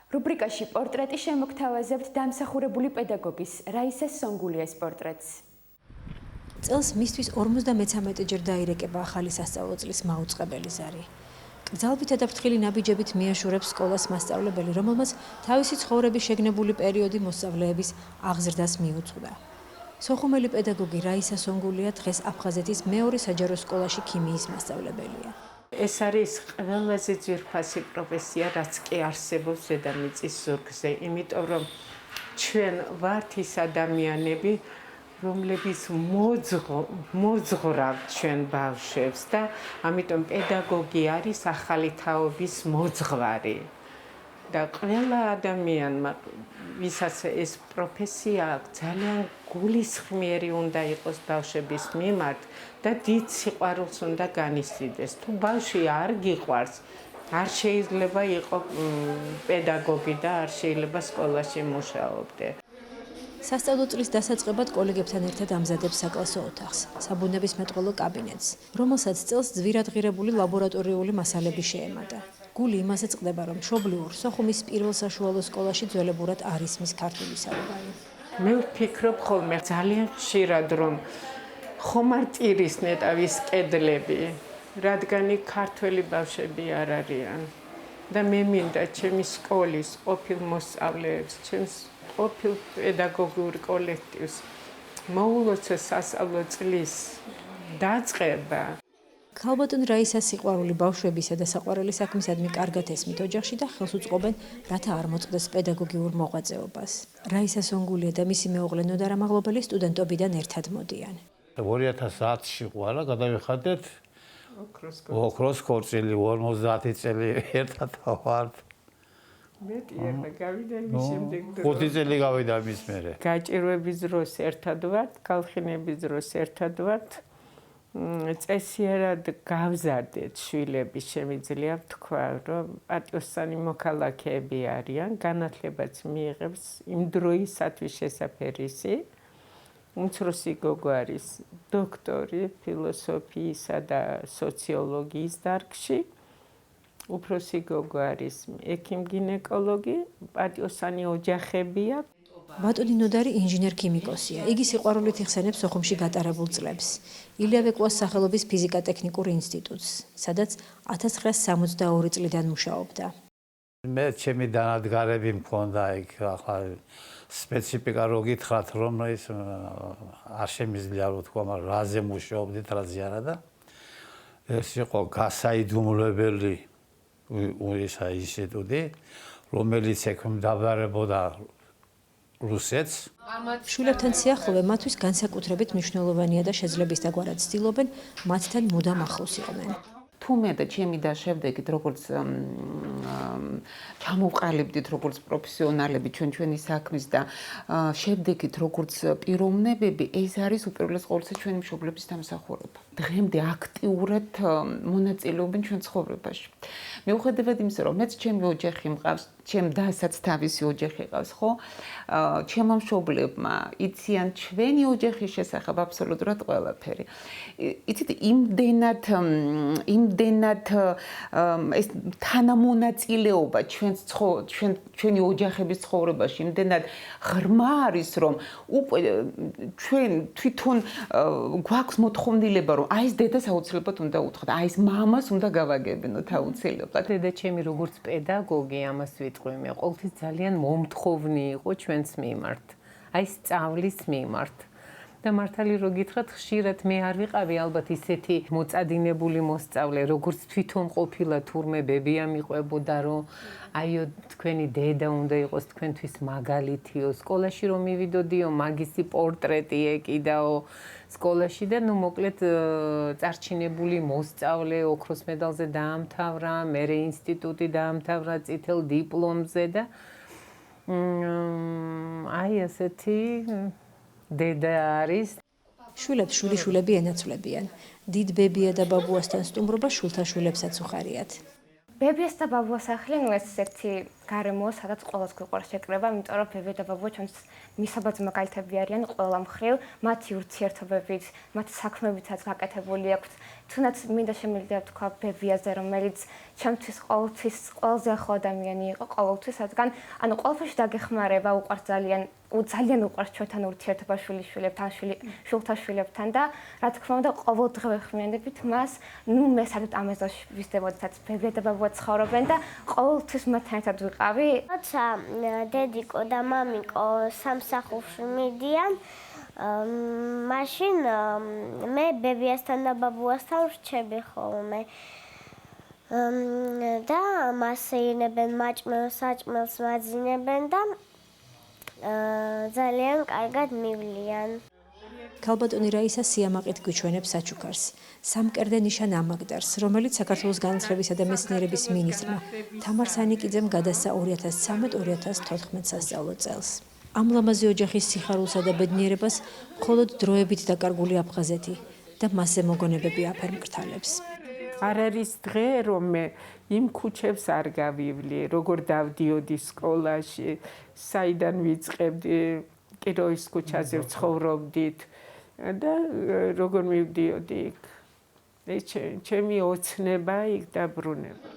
რუბრიკაში პორტრეტი შემოგთავაზებთ დამსახურებული პედაგოგის რაისა სონგულიას პორტრეტს. წელს მისთვის 53 ჯერ დაირეკება ახალი სასწავლო წლის მაუწყებელი ზარი. გრძალვითა და ფრთხილი ნაბიჯებით მიაშურებს სკოლას მასწავლებელი, რომელმაც თავისი ცხოვრების შეგნებული პერიოდი მოსწავლეების აღზრდას მიუძღვნა. სოხუმელი პედაგოგი რაისა სონგულია დღეს აფხაზეთის მეორე საჯარო სკოლაში ქიმიის მასწავლებელია. ეს არის ყველაზე ძვირფასი პროფესია, რაც კი არსებობს დედამიწის ზურგზე, იმიტომ რომ ჩვენ ვართ ის ადამიანები, რომლებიც მოძღვრავთ ჩვენ ბავშვებს და ამიტომ პედაგოგი არის ახალი თაობის მოძღვარი. და ყველა ადამიანმა, ვისაც ეს პროფესია აქვს, ძალიან გულისხმიერი უნდა იყოს ბავშვების მიმართ და დიდ სიყვარულს უნდა განიცდიდეს. თუ ბავშვი არ გიყვარს, არ შეიძლება იყოს პედაგოგი და არ შეიძლება სკოლაში მუშაობდე. სასწავლო წლის დასაწყებად კოლეგებთან ერთად ამზადებს საკლასო ოთახს, საბუნებისმეტყველო კაბინეტს, რომელსაც წელს ძვირადღირებული ლაბორატორიული მასალები შეემატა. გული იმაზე წყდება, რომ მშობლიურ სოხუმის პირველ საშუალო სკოლაში ძველებურად არ ისმის ქართული საუბარი. მე ვფიქრობ ხოლმე ძალიან ხშირად, რომ ხომ არ ტირის ნეტავის კედლები, რადგან ქართველი ბავშვები არ არიან. და მე მინდა ჩემი სკოლის ყოფილ მოსწავლეებს, ჩემს ყოფილ პედაგოგიურ კოლექტივს მოულოცო სასწავლო წლის დაწყება. ქალბატონ რაისას სიყვარული ბავშვებისა და საყვარელი საქმისადმი კარგად ესმით ოჯახში და ხელს უწყობენ, რათა არ მოწყდეს პედაგოგიურ მოღვაწეობას. რაისა სონგულია და მისი მეუღლე ნოდარ ამაღლობელი სტუდენტობიდან ერთად მოდიან. 2010-ში ყვალა გადავიხადეთ ოქროს ქორწილი 50 წელი ერთად ვართ. მეტი ერთა გავიდა მის შემდეგ 5 წელი გავიდა მის მერე. გაჭირვების დროს ერთად ვართ, ქალხინების დროს ერთად ვართ. წესიერად გავზარდეთ შვილები, შემიძლია ვთქვა, რომ პატიოსანი მოქალაქეები არიან, განათლებაც მიიღებს იმ დროისათვის შესაფერისი. უმცროსი გოგო არის დოქტორი ფილოსოფიისა და სოციოლოგიის დარგში. უფროსი გოგო არის ექიმ-გინეკოლოგი, პატიოსანი ოჯახებია. ბატონი ნოდარი ინჟინერ-ქიმიკოსია. იგი სიყვარულით იხსენებს სოხუმში გატარებულ წლებს. ილია ვეკლოს სახელობის ფიზიკა-ტექნიკურ ინსტიტუტს, სადაც 1962 წლიდან მუშაობდა. მე ჩემი დანადგარები მქონდა იქ, ახლა სპეციფიკა რო გითხრათ, რომ ის არ შემიძლია რო თქვა, მაგრამ რაზე მუშაობდით, რაზე არა და ეს იყო გასაიდუმლებელი ისა ინსტიტუტი, რომელიც ექვემდებარებოდა რუსეთს. შვილებთან სიახლოვე მათთვის განსაკუთრებით მნიშვნელოვანია და შეძლების დაგვარად ცდილობენ მათთან მუდამ ახლოს იყვნენ. თუ მე და ჩემი და შევდეგით როგორც ჩამოვყალიბდით როგორც პროფესიონალები ჩვენი საქმის და შევდეგით როგორც პიროვნებები, ეს არის უპირველეს ყოვლისა ჩვენი მშობლების დამსახურება. დღემდე აქტიურად მონაწილეობენ ჩვენ ცხოვრებაში. მიუხედავად იმისა, რომ მეც ჩემი ოჯახი მყავს, ჩემ დასაც თავისი ოჯახი ყავს, ხო? ჩემო მშობლებმა იციან ჩვენი ოჯახის შესახებ აბსოლუტურად ყველაფერი. იცით, იმდენად ეს თანამონაწილეობა ჩვენი ოჯახების ცხოვრებაში იმდენად ღრმა არის, რომ ჩვენ თვითონ გვაქვს მოთხოვნილება, რომ აი ეს დედას აუცილებლად უნდა უთხრათ, აი ეს მამას უნდა გავაგებინოთ აუცილებლად. დედა ჩემი როგორც პედაგოგი, ამას ვიტყვი მე, ყოველთვის ძალიან მომთხოვნი იყო ჩვენს მიმართ, აი სწავლის მიმართ. და მართალი რო გითხრათ, ხშირად მე არ ვიყავი ალბათ ისეთი მოწადინებული მოსწავლე, როგორც თვითონ ყოფილა თურმე ბებია მიყვებოდა, რომ აიო თქვენი დედა უნდა იყოს თქვენთვის მაგალითიო, სკოლაში რომ მივიდოდიო, მაგისი პორტრეტი ეკიდაო სკოლაში და ნუ მოკლედ წარჩინებული მოსწავლე, ოქროს მედალზე დაამთავრა, მერე ინსტიტუტი დაამთავრა წითელ დიპლომზე და აი ასეთი დედა არის. შვილებს შვილიშვილები ენაცვლებიან. დიდ ბებია და ბაბუასთან სტუმრობა შვილთა შვილებსაც უხარიათ. ბებიას და ბაბუას ახლი ეს ერთი გარემოა, სადაც ყველას გვიყვარს შეკრება, იმიტომ რომ ბებია და ბაბუა ჩვენს მისაბაძ მაგალითები არიან ყველა მხრივ, მათი ურთიერთობებით, მათი საქმეებითაც გაკეთებული აქვთ თუნდაც მინდა შემიძლია თქვა ბებიაზე, რომელიც ჩემთვის ყოველთვის ყველაზე ახლო ადამიანი იყო ყოველთვის, რადგან ანუ ყოველთვის დაგეხმარება, უყვარს ძალიან უყვარს ჩვენთან ურთიერთობა შვილიშვილებთან, შვილთა შვილებთან და რა თქმა უნდა ყოველდღე ვეხმიანებით მას. მე საერთოდ ამ ეზოში ვიზრდებოდითაც ბებია და ბაბუა ცხოვრობენ და ყოველთვის მათთან ერთად ვიყავი. როცა დედიკო და მამიკო სამსახურში მიდიან, მაშინ მე ბებიასთან და ბაბუასთან ვრჩები ხოლმე. და მას ეინებენ საჭმელს მაძინებენ და ძალიან კარგად მივლიან. ქალბატონი რაისა სიამაყით გვიჩვენებს საჩუქარს, სამკერდე ნიშან ამაგდარს, რომელიც საქართველოს განათლებისა და მეცნიერების მინისტრმა თამარ სანიკიძემ გადასცა 2013-2014 სასწავლო წელს. ამ ლამაზი ოჯახის სიხარულსა და ბედნიერებას მხოლოდ დროებით დაკარგული აფხაზეთი და მასზე მოგონებები აფერმკრთალებს. არ არის დღე, რომ მე იმ ქუჩებს არ გავივლი, როგორ დავდიოდი სკოლაში, საიდან ვიწყებდი, კიროვის ქუჩაზე ვცხოვრობდით და როგორ მივდიოდი იქ. ეს ჩემი ოცნება იქ დაბრუნება.